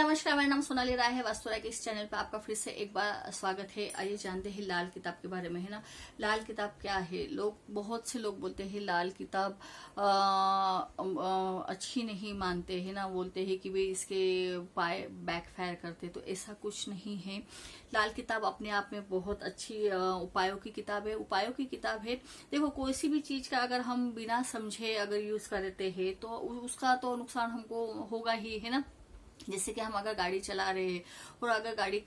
नमस्कार, मेरा नाम सोनाली राय है। वास्तु राय के इस चैनल पे आपका फिर से एक बार स्वागत है। आइए जानते हैं लाल किताब के बारे में, है ना। लाल किताब क्या है? बहुत से लोग बोलते हैं लाल किताब अच्छी नहीं मानते हैं ना, बोलते हैं कि भाई इसके उपाय बैकफायर करते, तो ऐसा कुछ नहीं है। लाल किताब अपने आप में बहुत अच्छी उपायों की किताब है, उपायों की किताब है। देखो, कोई सी भी चीज का अगर हम बिना समझे अगर यूज करते हैं तो उसका तो नुकसान हमको होगा ही, है ना। जैसे कि हम अगर गाड़ी चला रहे हैं और अगर गाड़ी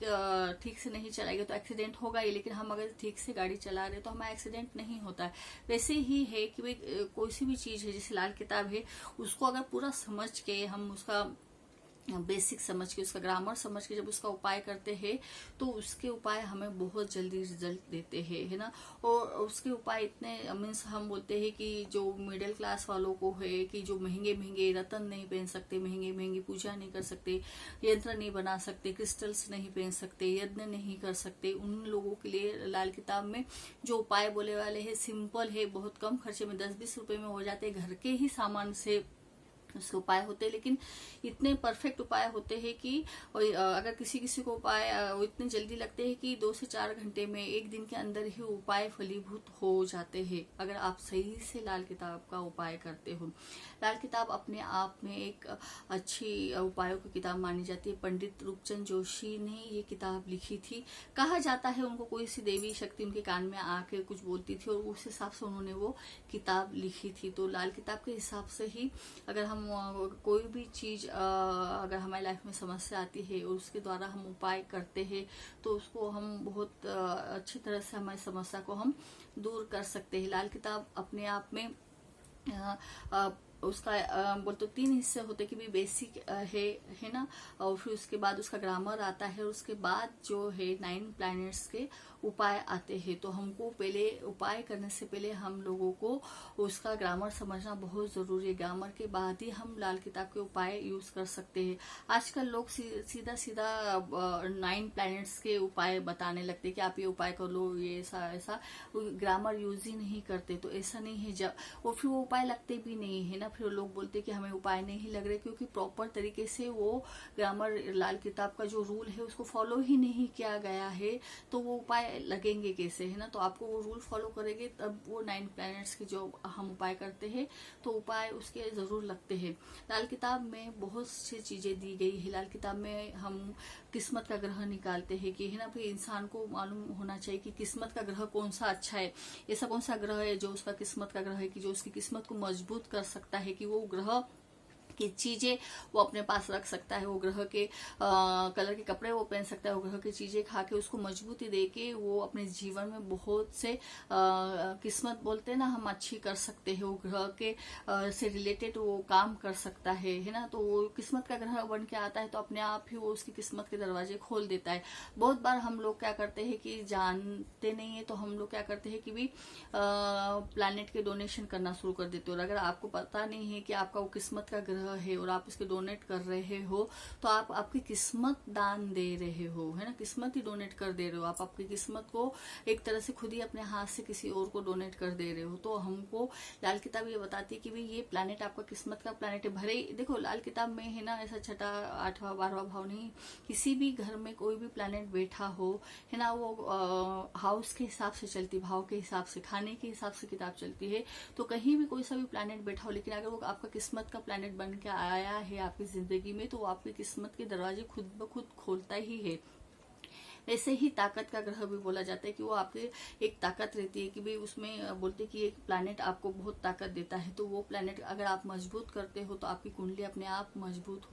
ठीक से नहीं चलाएंगे तो एक्सीडेंट होगा ही, लेकिन हम अगर ठीक से गाड़ी चला रहे हैं तो हमारा एक्सीडेंट नहीं होता है। वैसे ही है कि भाई कोई सी भी चीज है, जैसे लाल किताब है, उसको अगर पूरा समझ के हम उसका बेसिक समझ के, उसका ग्रामर समझ के जब उसका उपाय करते हैं तो उसके उपाय हमें बहुत जल्दी रिजल्ट देते हैं, है ना। और उसके उपाय इतने मीन्स हम बोलते हैं कि जो मिडिल क्लास वालों को है कि जो महंगे महंगे रत्न नहीं पहन सकते, महंगे महंगी पूजा नहीं कर सकते, यंत्र नहीं बना सकते, क्रिस्टल्स नहीं पहन सकते, यज्ञ नहीं कर सकते, उन लोगों के लिए लाल किताब में जो उपाय बोले वाले हैं सिंपल है, बहुत कम खर्चे में 10-20 रुपए में हो जाते, घर के ही सामान से उसके उपाय होते हैं। लेकिन इतने परफेक्ट उपाय होते हैं कि अगर किसी किसी को उपाय इतने जल्दी लगते हैं कि 2 से 4 घंटे में, एक दिन के अंदर ही उपाय फलीभूत हो जाते हैं, अगर आप सही से लाल किताब का उपाय करते हो। लाल किताब अपने आप में एक अच्छी उपायों की किताब मानी जाती है। पंडित रूपचंद जोशी ने ये किताब लिखी थी। कहा जाता है उनको कोई सी देवी शक्ति उनके कान में आके कुछ बोलती थी और उस हिसाब से उन्होंने वो किताब लिखी थी। तो लाल किताब के हिसाब से ही अगर हम कोई भी चीज अगर हमारी लाइफ में समस्या आती है और उसके द्वारा हम उपाय करते हैं तो उसको हम बहुत अच्छी तरह से हमारी समस्या को हम दूर कर सकते हैं। लाल किताब अपने आप में उसका बोल तो 3 हिस्से होते कि भी बेसिक है ना, और फिर उसके बाद उसका ग्रामर आता है, और उसके बाद जो है 9 प्लैनेट्स के उपाय आते हैं। तो हमको पहले उपाय करने से पहले हम लोगों को उसका ग्रामर समझना बहुत जरूरी है। ग्रामर के बाद ही हम लाल किताब के उपाय यूज कर सकते हैं। आजकल लोग सीधा सीधा 9 प्लैनेट्स के उपाय बताने लगते हैं कि आप ये उपाय कर लो, ये ऐसा ऐसा, ग्रामर यूज ही नहीं करते। तो ऐसा नहीं है, जब वो फिर वो उपाय लगते भी नहीं है ना, फिर लोग बोलते कि हमें उपाय नहीं लग रहे, क्योंकि प्रॉपर तरीके से वो ग्रामर लाल किताब का जो रूल है उसको फॉलो ही नहीं किया गया है, तो वो उपाय लगेंगे कैसे, है ना। तो आपको वो रूल फॉलो करेंगे तब वो 9 प्लैनेट्स के जो हम उपाय करते हैं तो उपाय उसके जरूर लगते हैं। लाल किताब में बहुत सी चीजें दी गई है। लाल किताब में हम किस्मत का ग्रह निकालते हैं कि, है ना, फिर इंसान को मालूम होना चाहिए कि किस्मत का ग्रह कौन सा अच्छा है, ऐसा कौन सा ग्रह है जो उसका किस्मत का ग्रह है कि जो उसकी किस्मत को मजबूत कर सकता है, कि वो ग्रह की चीजें वो अपने पास रख सकता है, वो ग्रह के कलर के कपड़े वो पहन सकता है, वो ग्रह की चीजें खा के उसको मजबूती दे के वो अपने जीवन में बहुत से किस्मत बोलते हैं ना हम अच्छी कर सकते हैं, वो ग्रह के से रिलेटेड वो काम कर सकता है ना। तो वो किस्मत का ग्रह बन के आता है तो अपने आप ही वो उसकी किस्मत के दरवाजे खोल देता है। बहुत बार हम लोग क्या करते हैं कि जानते नहीं है तो हम लोग क्या करते हैं कि भी प्लैनेट के डोनेशन करना शुरू कर देते हो। और अगर आपको पता नहीं है कि आपका वो किस्मत का ग्रह है और आप उसके डोनेट कर रहे हो तो आप आपकी किस्मत दान दे रहे हो, है ना, किस्मत ही डोनेट कर दे रहे हो। आप आपकी किस्मत को एक तरह से खुद ही अपने हाथ से किसी और को डोनेट कर दे रहे हो। तो हमको लाल किताब ये बताती है कि भाई ये प्लैनेट आपका किस्मत का प्लैनेट है। भले ही देखो लाल किताब में है ना ऐसा 6ठा 8वां 12वां भाव नहीं, किसी भी घर में कोई भी प्लैनेट बैठा हो, है ना, वो हाउस के हिसाब से चलती, भाव के हिसाब से, खाने के हिसाब से किताब चलती है। तो कहीं भी कोई सा भी प्लैनेट बैठा हो, लेकिन अगर वो आपका किस्मत का प्लैनेट बन के आया है आपकी जिंदगी में तो वो आपकी किस्मत के दरवाजे खुद ब खुद खोलता ही है। ऐसे ही ताकत का ग्रह भी बोला जाता है कि वो आपके एक ताकत रहती है कि भाई उसमें बोलते कि एक प्लैनेट आपको बहुत ताकत देता है। तो वो प्लैनेट अगर आप मजबूत करते हो तो आपकी कुंडली अपने आप मजबूत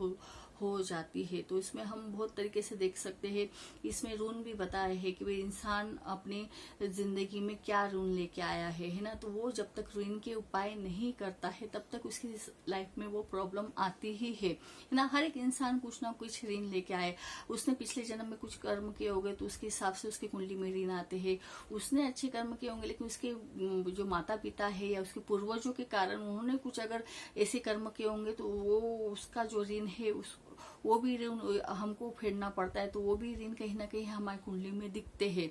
हो जाती है। तो इसमें हम बहुत तरीके से देख सकते हैं। इसमें रून भी बताए हैं कि भाई इंसान अपनी जिंदगी में क्या रून लेके आया है ना। तो वो जब तक ऋण के उपाय नहीं करता है तब तक उसकी लाइफ में वो प्रॉब्लम आती ही है ना। हर एक इंसान कुछ ना कुछ ऋण लेके आए, उसने पिछले जन्म में कुछ कर्म किए होंगे तो उसके हिसाब से उसकी कुंडली में ऋण आते हैं। उसने अच्छे कर्म किए होंगे लेकिन उसके जो माता पिता है या उसके पूर्वजों के कारण उन्होंने कुछ अगर ऐसे कर्म किए होंगे तो वो उसका जो ऋण है वो भी ऋण हमको फेरना पड़ता है। तो वो भी ऋण कहीं ना कहीं हमारी कुंडली में दिखते हैं।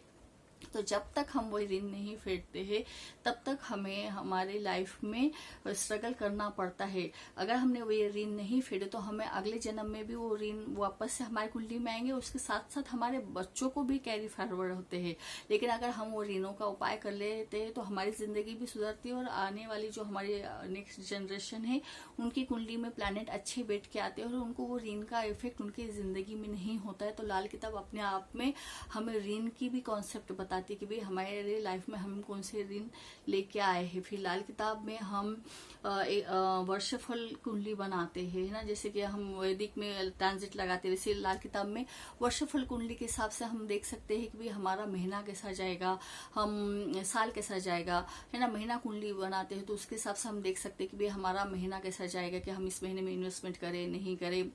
तो जब तक हम वो ऋण नहीं फेडते हैं तब तक हमें हमारे लाइफ में स्ट्रगल करना पड़ता है। अगर हमने वो ऋण नहीं फेडे तो हमें अगले जन्म में भी वो ऋण वापस से हमारी कुंडली में आएंगे, उसके साथ साथ हमारे बच्चों को भी कैरी फॉरवर्ड होते हैं। लेकिन अगर हम वो ऋणों का उपाय कर लेते हैं तो हमारी जिंदगी भी सुधरती है और आने वाली जो हमारी नेक्स्ट जनरेशन है उनकी कुंडली में प्लैनेट अच्छे बैठ के आते हैं और उनको वो ऋण का इफेक्ट उनकी जिंदगी में नहीं होता है। तो लाल किताब अपने आप में हमें ऋण की भी कॉन्सेप्ट बताती है कि भाई हमारे लाइफ में हम कौन से ऋण लेके आए हैं। फिर लाल किताब में हम वर्षफल कुंडली बनाते हैं, है ना, जैसे कि हम वैदिक में ट्रांजिट लगाते हैं वैसे लाल किताब में वर्षफल कुंडली के हिसाब से हम देख सकते हैं कि भाई हमारा महीना कैसा जाएगा, हम साल कैसा जाएगा, है ना। महीना कुंडली बनाते हैं तो उसके हिसाब से हम देख सकते हैं कि भाई हमारा महीना कैसा जाएगा, कि हम इस महीने में इन्वेस्टमेंट करें नहीं करें,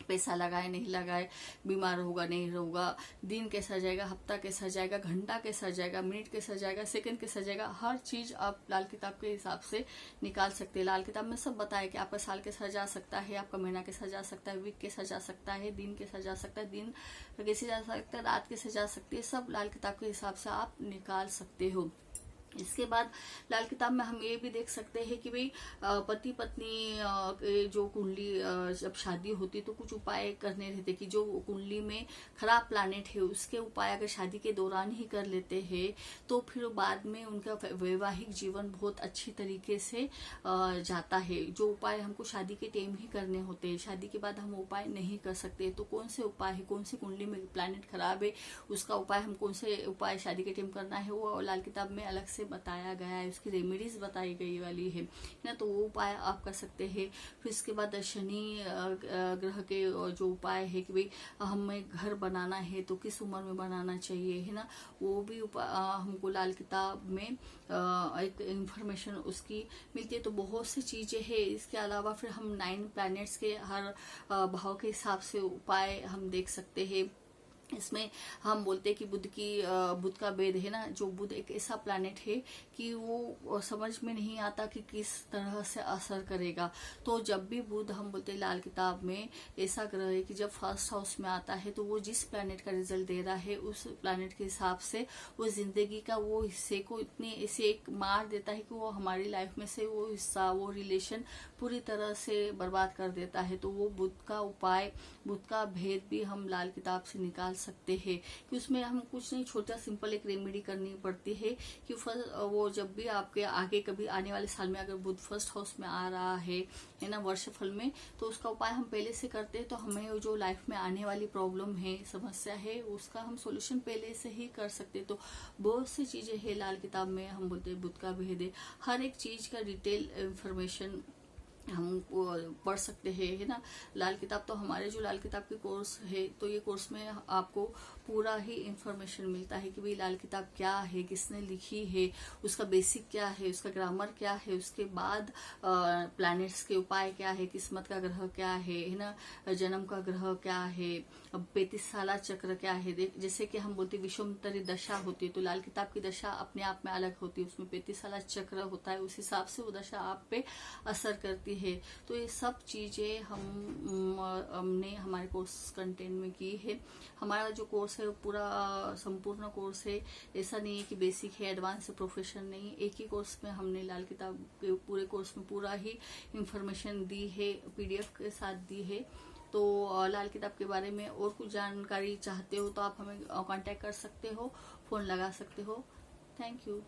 पैसा लगाए नहीं लगाए, बीमार होगा नहीं होगा, दिन कैसा जाएगा, हफ्ता कैसा जाएगा, घंटा कैसा जाएगा, मिनट कैसा जाएगा, सेकंड कैसा जाएगा, हर चीज आप लाल किताब के हिसाब से निकाल सकते हैं। लाल किताब में सब बताया कि आपका साल कैसा जा सकता है, आपका महीना कैसा जा सकता है, वीक कैसा जा सकता है, दिन कैसा जा सकता है, दिन कैसे जा सकता है, रात कैसे जा सकती है, सब लाल किताब के हिसाब से आप निकाल सकते हो। इसके बाद लाल किताब में हम ये भी देख सकते हैं कि भाई पति पत्नी जो कुंडली जब शादी होती तो कुछ उपाय करने रहते कि जो कुंडली में खराब प्लैनेट है उसके उपाय अगर शादी के दौरान ही कर लेते हैं तो फिर बाद में उनका वैवाहिक जीवन बहुत अच्छी तरीके से जाता है। जो उपाय हमको शादी के टाइम ही करने होते हैं, शादी के बाद हम उपाय नहीं कर सकते। तो कौन से उपाय है, कौन सी कुंडली में प्लैनेट खराब है, उसका उपाय हम कौन से उपाय शादी के टाइम करना है वो लाल किताब में अलग से बताया गया है, उसकी रेमेडीज बताई गई वाली है ना, तो वो उपाय आप कर सकते हैं। फिर इसके बाद शनि ग्रह के जो उपाय है कि भाई हमें घर बनाना है तो किस उम्र में बनाना चाहिए, है ना, वो भी हमको लाल किताब में एक इंफॉर्मेशन उसकी मिलती है। तो बहुत सी चीजें हैं। इसके अलावा फिर हम 9 प्लैनेट्स के हर भाव के हिसाब से उपाय हम देख सकते हैं। इसमें हम बोलते हैं कि बुध का भेद है ना, जो बुध एक ऐसा प्लैनेट है कि वो समझ में नहीं आता कि किस तरह से असर करेगा। तो जब भी बुध हम बोलते हैं लाल किताब में ऐसा ग्रह है कि जब फर्स्ट हाउस में आता है तो वो जिस प्लैनेट का रिजल्ट दे रहा है उस प्लैनेट के हिसाब से वो जिंदगी का वो हिस्से को इतने ऐसे एक मार देता है कि वो हमारी लाइफ में से वो हिस्सा वो रिलेशन पूरी तरह से बर्बाद कर देता है। तो वो बुध का उपाय बुध का भेद भी हम लाल किताब से निकाल सकते हैं कि उसमें हम कुछ नहीं, छोटा सिंपल एक रेमेडी करनी पड़ती है कि वो जब भी आपके आगे कभी आने वाले साल में अगर बुध फर्स्ट हाउस में आ रहा है ना वर्षफल में, तो उसका उपाय हम पहले से करते हैं तो हमें जो लाइफ में आने वाली प्रॉब्लम है समस्या है उसका हम सोल्यूशन पहले से ही कर सकते। तो बहुत सी चीजें है लाल किताब में, हम बोलते हैं बुध का भेद है, हर एक चीज का डिटेल इंफॉर्मेशन हम पढ़ सकते हैं, है ना। लाल किताब तो हमारे जो लाल किताब की कोर्स है तो ये कोर्स में आपको पूरा ही इंफॉर्मेशन मिलता है कि भाई लाल किताब क्या है, किसने लिखी है, उसका बेसिक क्या है, उसका ग्रामर क्या है, उसके बाद प्लैनेट्स के उपाय क्या है, किस्मत का ग्रह क्या है ना, जन्म का ग्रह क्या है, 35 साला चक्र क्या है। जैसे कि हम बोलते विषमोत्तरी दशा होती है तो लाल किताब की दशा अपने आप में अलग होती है, उसमें 35 साला चक्र होता है, उस हिसाब से वो दशा आप पे असर करती है। तो ये सब चीजें हमने हमारे कोर्स कंटेंट में की है। हमारा जो कोर्स है वो पूरा संपूर्ण कोर्स है, ऐसा नहीं है कि बेसिक है एडवांस प्रोफेशन नहीं, एक ही कोर्स में हमने लाल किताब के पूरे कोर्स में पूरा ही इंफॉर्मेशन दी है, PDF के साथ दी है। तो लाल किताब के बारे में और कुछ जानकारी चाहते हो तो आप हमें कांटेक्ट कर सकते हो, फोन लगा सकते हो। Thank you.